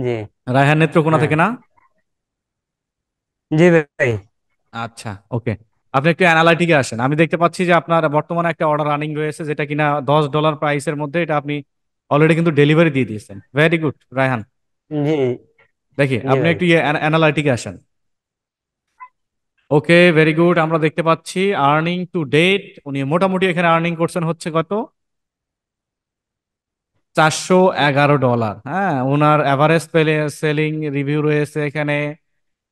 জি। রায়হান নেত্রকোনা হ্যাঁ। থেকে না? জি ভাই। আচ্ছা, ওকে। আপনি একটু অ্যানালাইটিকে আসেন। আমি দেখতে পাচ্ছি যে আপনার বর্তমানে একটা অর্ডার রানিং রয়েছে, যেটা কিনা $10 প্রাইসের মধ্যে। এটা আপনি অলরেডি কিন্তু ডেলিভারি দিয়ে দিয়েছেন। Very good Rayhan. জি। দেখি জি আপনি ভাই। একটু অ্যানালাইটিকে আসেন। Okay, very good. আমরা দেখতে পাচ্ছি আর্নিং টু ডেট উনি মোটামুটি এখানে আর্নিং করছেন হচ্ছে কত, $411। হ্যাঁ, ওনার অ্যাভারেজ সেলিং রিভিউ রয়েছে এখানে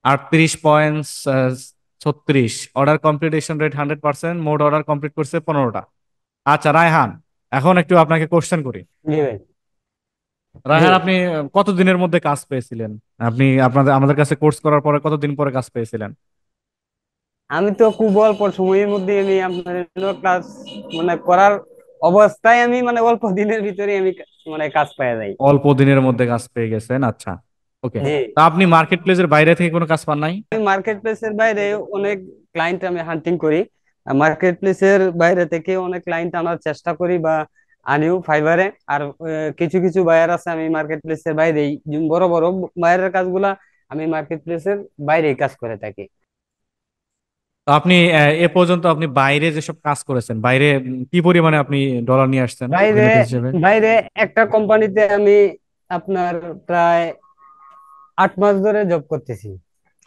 38.36। Order completion rate 100%। মোট অর্ডার কমপ্লিট করছে 15টা। আচ্ছা রায়হান, এখন একটু আপনাকে কোশ্চেন করি। জি ভাই। জি। রায়হান, আপনি কত দিনের মধ্যে কাজ পেয়েছিলেন? আপনি আমাদের কাছে কোর্স করার পরে কতদিন পরে কাজ পেয়েছিলেন? আমি তো খুব অল্প সময়ের মধ্যে আমি আপনার ক্লাস মানে করার অবস্থায় আমি মানে অল্প দিনের ভিতরে আমি মানে কাজ পেয়ে যাই। অল্প দিনের মধ্যে কাজ পেয়ে গেছেন, আচ্ছা। ওকে। জি। তা আপনি মার্কেট প্লেসের বাইরে থেকে কোনো কাজ পান নাই? আমি মার্কেট প্লেসের বাইরে অনেক ক্লায়েন্ট আমি হান্টিং করি। মার্কেট প্লেসের বাইরে থেকে অনেক ক্লায়েন্ট আনার চেষ্টা করি বা আনিও ফাইবারে। আর কিছু কিছু বায়ার আছে আমি মার্কেট প্লেসের বাইরেই বড় বড় বায়ারের কাজগুলা আমি মার্কেট প্লেসের বাইরেই কাজ করে থাকি। তো আপনি এ পর্যন্ত আপনি বাইরে যেসব কাজ করেছেন, বাইরে কি পরিমাণে আপনি ডলার নিয়ে আসছেন বাইরে রেমিটেন্স হিসেবে? বাইরে একটা কোম্পানিতে আমি আপনার প্রায় 8 মাস ধরে জব করতেছি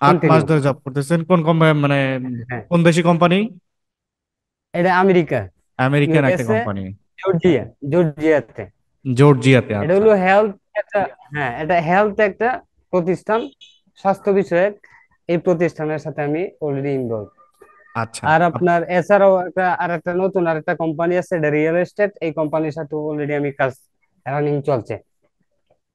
8 মাস কন্টিনিউ। ধরে জব করতেছেন? কোন কোম্পানি, মানে হ্যাঁ। কোন দেশি কোম্পানি? এটা আমেরিকা, আমেরিকান একটা ইউএসএ, কোম্পানি। জর্জিয়া, জর্জিয়াতে। জর্জিয়াতে, এটা আচ্ছা। হলো হেলথ একটা, হ্যাঁ এটা হেলথ একটা প্রতিষ্ঠান, স্বাস্থ্য বিষয়ক। এই প্রতিষ্ঠানের সাথে আমি অলরেডি ইনভলভ। আচ্ছা। আর আপনার এছাড়াও একটা নতুন আর একটা কোম্পানি আছে, এটা রিয়েল এস্টেট। এই কোম্পানির সাথে অলরেডি আমি কাজ রানিং চলছে।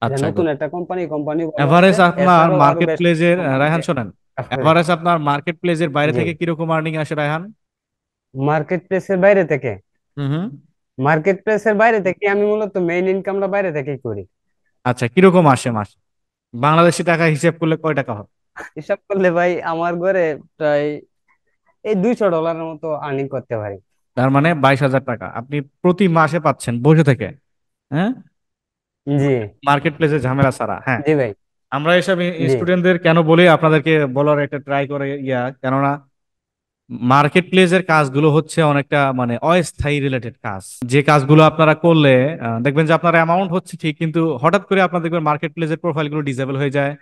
এটা আচ্ছা, নতুন গুড। একটা কোম্পানি, কোম্পানি ভালো আছে। এভারেজ আপনার এছাড়াও আরো মার্কেট বেশ প্লেসের, কোম্পানিতে রায়হান শোনেন, কাজ করে। এভারেজ আপনার মার্কেট প্লেসের বাইরে জি। থেকে কিরকম আর্নিং আসে রায়হান? মার্কেট প্লেসের বাইরে থেকে, হুম হুম। মার্কেট প্লেসের বাইরে থেকে আমি মূলত মেইন ইনকামটা বাইরে থেকেই করি। আচ্ছা, কিরকম আসে মাস? বাংলাদেশি টাকা হিসেব করলে কয় টাকা হয়? হিসাব করলে ভাই আমার ঘরে প্রায় এই $200 মতো আর্নিং করতে পারি। তার মানে 22,000 টাকা আপনি প্রতি মাসে পাচ্ছেন বসে থেকে। হ্যাঁ, জি। মার্কেট প্লেসে ঝামেলা ছাড়া। হ্যাঁ, জি ভাই। আমরা এসব জি। স্টুডেন্টদের কেন বলি আপনাদেরকে বলার একটা ট্রাই করে, কেননা মার্কেট প্লেসের কাজগুলো হচ্ছে অনেকটা মানে অস্থায়ী রিলেটেড কাজ। যে কাজগুলো আপনারা করলে দেখবেন যে আপনার অ্যামাউন্ট হচ্ছে ঠিক, কিন্তু হঠাৎ করে আপনার দেখবেন মার্কেট প্লেসের প্রোফাইলগুলো ডিসেবল হয়ে যায়,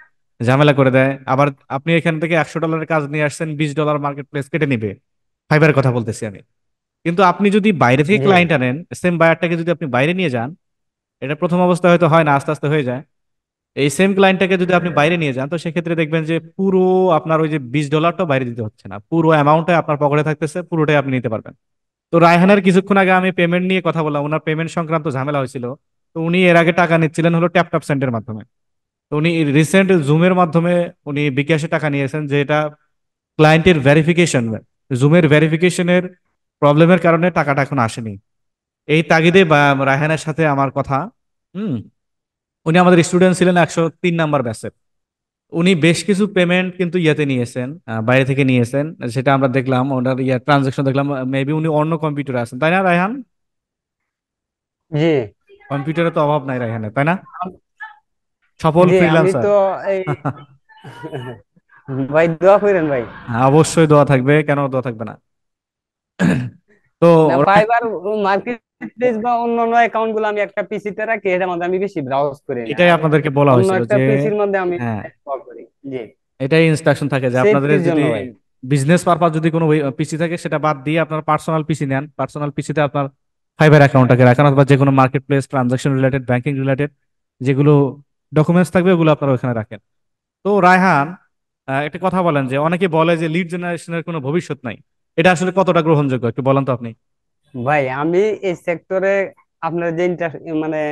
ঝামেলা করে দেয়। আবার আপনি এখান থেকে $100 কাজ নিয়ে আসছেন, $20 মার্কেট প্লেস কেটে নিবে। ফাইবারের কথা বলতেছি আমি। কিন্তু আপনি যদি বাইরে থেকে জি। ক্লায়েন্ট আনেন, সেম বায়ারটাকে যদি আপনি বাইরে নিয়ে যান, এটা প্রথম অবস্থায় হয়তো হয় না, আস্তে আস্তে হয়ে যায়। এই সেম ক্লায়েন্টটাকে যদি আপনি বাইরে নিয়ে যান, তো সেক্ষেত্রে দেখবেন যে পুরো আপনার ওই যে $20টা বাইরে দিতে হচ্ছে না, পুরো অ্যামাউন্টটাই আপনার পকেটে থাকতেছে, পুরোটাই আপনি নিতে পারবেন। তো রায়হানের কিছুক্ষণ আগে আমি পেমেন্ট নিয়ে কথা বললাম, ওনার পেমেন্ট সংক্রান্ত ঝামেলা হয়েছিল। তো উনি এর আগে টাকা নিচ্ছিলেন হলো ট্যাপ ট্যাপ সেন্ডের মাধ্যমে। তো উনি রিসেন্ট জুমের মাধ্যমে উনি বিকাশে টাকা নিয়েছেন, যে এটা ক্লায়েন্টের ভেরিফিকেশন, জুমের ভেরিফিকেশনের প্রবলেমের কারণে টাকাটা এখন আসেনি। এই তাগিদে বা রায়হানের সাথে আমার কথা। হুম। উনি আমাদের স্টুডেন্ট ছিলেন 103 নাম্বার ব্যাচের। উনি বেশ কিছু পেমেন্ট কিন্তু ইয়েতে নিয়েছেন, বাইরে থেকে নিয়েছেন। সেটা আমরা দেখলাম, ওনার ট্রানজাকশন দেখলাম। মেবি উনি অন্য কম্পিউটারে আছেন, তাই না রায়হান? জি। কম্পিউটারে তো অভাব নাই রায়হানের, তাই না? সফল জি আমি ফ্রিল্যান্সার। তো এই ভাই দোয়া করেন ভাই। অবশ্যই দোয়া থাকবে, কেন দোয়া থাকবে না? তো না ফাইবার মার্কেট প্লেস বা অন্যান্য অ্যাকাউন্ট গুলো আমি একটা পিসিতে রাখি, এটার মধ্যে আমি বেশি ব্রাউজ করি না। এটাই আমি আপনাদেরকে বলা অন্য হয়েছিল একটা যে, পিসির মধ্যে আমি হ্যাঁ, ইনস্টল করি। জি। এটাই ইনস্ট্রাকশন থাকে যে আপনাদের সেফটির যদি জন্য ভাই। বিজনেস পারপাস যদি কোনো পিসি থাকে, সেটা বাদ দিয়ে আপনার পার্সোনাল পিসি নেন। পার্সোনাল পিসিতে আপনার ফাইবার অ্যাকাউন্টটাকে রাখেন, অথবা যে কোনো market place transaction related, banking related যেগুলো ডকুমেন্টস থাকবে, ওগুলো আপনারা ওখানে রাখেন। তো রায়হান, একটা কথা বলেন, যে অনেকে বলে যে লিড জেনারেশনের কোনো ভবিষ্যৎ নাই। এটা আসলে কতটা গ্রহণযোগ্য একটু বলেন তো আপনি। ভাই আমি এই সেক্টরে আপনার যে মানে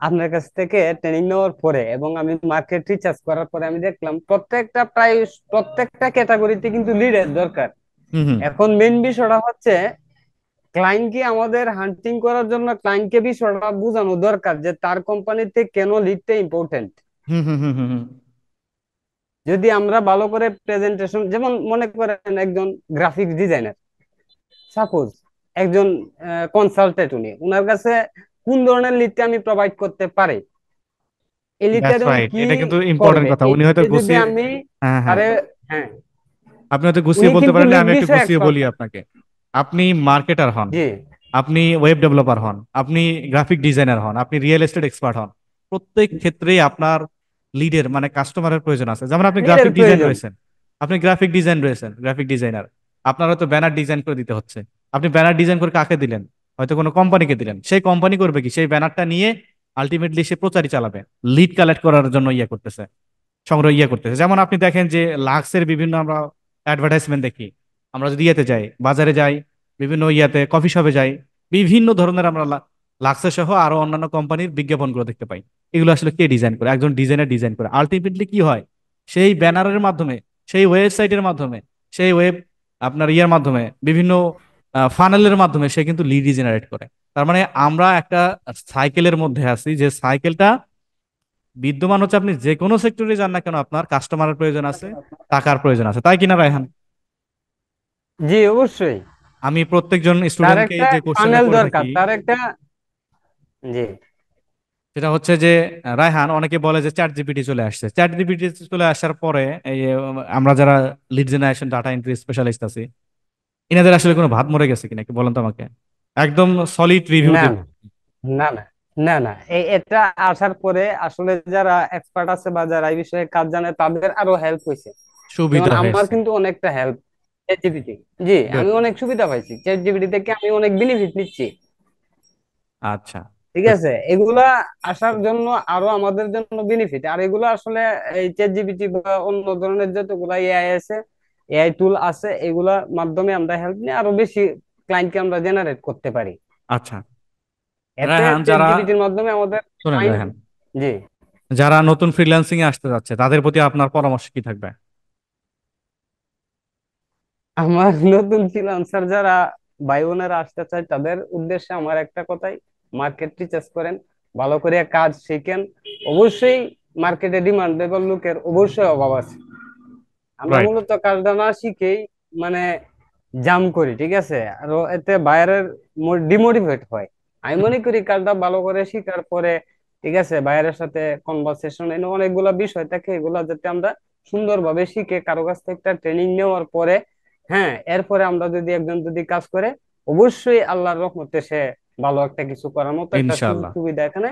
আপনার কাছ থেকে ট্রেনিং নেওয়ার পরে এবং আমি মার্কেট রিসার্চ করার পরে আমি দেখলাম প্রায় প্রত্যেকটা ক্যাটাগরিতে কিন্তু লিডের দরকার। হুম হুম এখন মেইন বিষয়টা হচ্ছে ক্লায়েন্টকে আমাদের হান্টিং করার জন্য ক্লায়েন্টকে বিষয়টা বোঝানো দরকার যে তার কোম্পানিতে কেন লিডটা ইম্পর্টেন্ট। হুম হুম হুম হুম হুম। যদি আমরা ভালো করে প্রেজেন্টেশন, যেমন মনে করেন একজন গ্রাফিক্স ডিজাইনার, সাপোজ একজন কনসালটেন্ট, উনি উনার কাছে কোন ধরনের লিডটা আমি প্রোভাইড করতে পারি, দ্যাটস লিটারেলি রাইট, কি এটা কিন্তু ইম্পর্টেন্ট করবে কথা, উনি হয়তো এইটা যদি গুছিয়ে। আমি হ্যাঁ, হ্যাঁ। আরে, হ্যাঁ, আপনি হয়তো গুছিয়ে উনি বলতে কিন্তু পারেননি, আমি একটু নির্দিষ্ট গুছিয়ে এক্সপার্ট বলি না। আপনাকে। আপনি মার্কেটার হন, জি, আপনি ওয়েব ডেভেলপার হন, আপনি গ্রাফিক ডিজাইনার হন, আপনি রিয়েল এস্টেট এক্সপার্ট হন, প্রত্যেক ক্ষেত্রেই আপনার লিডের মানে কাস্টমারের প্রয়োজন আছে। যেমন আপনি লিডার গ্রাফিক ডিজাইন প্রয়োজন। রয়েছেন, আপনি গ্রাফিক ডিজাইন রয়েছেন, গ্রাফিক ডিজাইনার, আপনার হয়তো ব্যানার ডিজাইন করে দিতে হচ্ছে। আপনি ব্যানার ডিজাইন করে কাকে দিলেন? হয়তো কোনো কোম্পানিকে দিলেন। সেই কোম্পানি করবে কি, সেই ব্যানারটা নিয়ে আলটিমেটলি সে প্রচারই চালাবে, লিড কালেক্ট করার জন্য করতেছে, সংগ্রহ করতেছে। যেমন আপনি দেখেন যে লাক্সের বিভিন্ন আমরা অ্যাডভার্টাইজমেন্ট দেখি, আমরা যদি যাই, বাজারে যাই, বিভিন্ন কফি শপে যাই, বিভিন্ন ধরনের আমরা লাক্সের সহ আরো অন্যান্য কোম্পানির বিজ্ঞাপনগুলো দেখতে পাই। এগুলো আসলে কে ডিজাইন করে? একজন ডিজাইনার ডিজাইন করে। আলটিমেটলি কি হয়, সেই ব্যানারের মাধ্যমে, সেই ওয়েবসাইটের মাধ্যমে, সেই ওয়েব আপনার মাধ্যমে, বিভিন্ন ফানেলের মাধ্যমে সে কিন্তু লিড জেনারেট করে। তার মানে আমরা একটা সাইকেলের মধ্যে আছি, যে সাইকেলটা বিদ্যমান হচ্ছে। আপনি যে কোনো সেক্টরে যান না কেন, আপনার কাস্টমারের প্রয়োজন আছে, টাকার প্রয়োজন আছে, তাই কিনা রায়হান? জি, অবশ্যই। আমি প্রত্যেকজন তার স্টুডেন্টকে একটা যে কোশ্চেনটা ফানেল করে দরকার, থাকি তার একটা। জি, সেটা হচ্ছে যে, রায়হান, অনেকে বলে যে চ্যাট জিপিটি চলে আসছে। চ্যাট জিপিটি চলে আসার পরে আমরা যারা lead generation data entry specialist আছি, এনাদের আসলে কোনো ভাত মরে গেছে কিনা, কি বলেন তো আমাকে? একদম সলিড রিভিউ না, দেব। না, না, না, না, না, এটা আসার পরে আসলে যারা এক্সপার্ট আছে বা যারা এই বিষয়ে কাজ জানে তাদের আরো হেল্প হয়েছে। যেমন সুবিধা আমার হয়েছে। কিন্তু অনেকটা হেল্প চ্যাট জিপিটি। জি, গুড। আমি অনেক সুবিধা পাইছি চ্যাট জিপিটি থেকে, আমি অনেক বেনিফিট নিচ্ছি। আচ্ছা। ঠিক তো আছে, এগুলা আসার জন্য আরো আমাদের জন্য বেনিফিট। আর এগুলো আসলে এই চ্যাট জিপিটি বা অন্য ধরনের যতগুলা এআই আছে, এআই টুল আছে, এগুলা মাধ্যমে আমরা হেল্প নিয়ে আরো বেশি ক্লায়েন্টকে আমরা জেনারেট করতে পারি। আচ্ছা এতে রায়হান, চ্যাট যারা, জিপিটির মাধ্যমে আমাদের শোনেন ক্লায়েন্ট। রায়হান, জি, যারা নতুন ফ্রিল্যান্সিং এ আসতে যাচ্ছে তাদের প্রতি আপনার পরামর্শ কি থাকবে? আমার নতুন ফ্রিল্যান্সার যারা ভাই বোনেরা আসতে চায় তাদের উদ্দেশ্যে আমার একটা কথাই, মার্কেট রিসার্চ করেন, ভালো করে কাজ শিখেন। অবশ্যই মার্কেটে ডিমান্ডেবল লোকের অবশ্যই অভাব আছে। আমরা রাইট। মূলত কাজটা না শিখেই মানে জাম করি, ঠিক আছে, আর এতে বাইরের ডিমোটিভেট হয়। আমি মনে করি কাজটা ভালো করে শিখার পরে, ঠিক আছে, বাইরের সাথে কনভারসেশন এনে অনেকগুলা বিষয় থাকে, এগুলা যাতে আমরা সুন্দরভাবে শিখে কারো কাছ থেকে একটা ট্রেনিং নেওয়ার পরে, হ্যাঁ, এরপরে আমরা যদি একজন যদি কাজ করে, অবশ্যই আল্লাহর রহমতে সে ভালো একটা কিছু করার মতো একটা সুযোগ ইনশাআল্লাহ। সুবিধা এখানে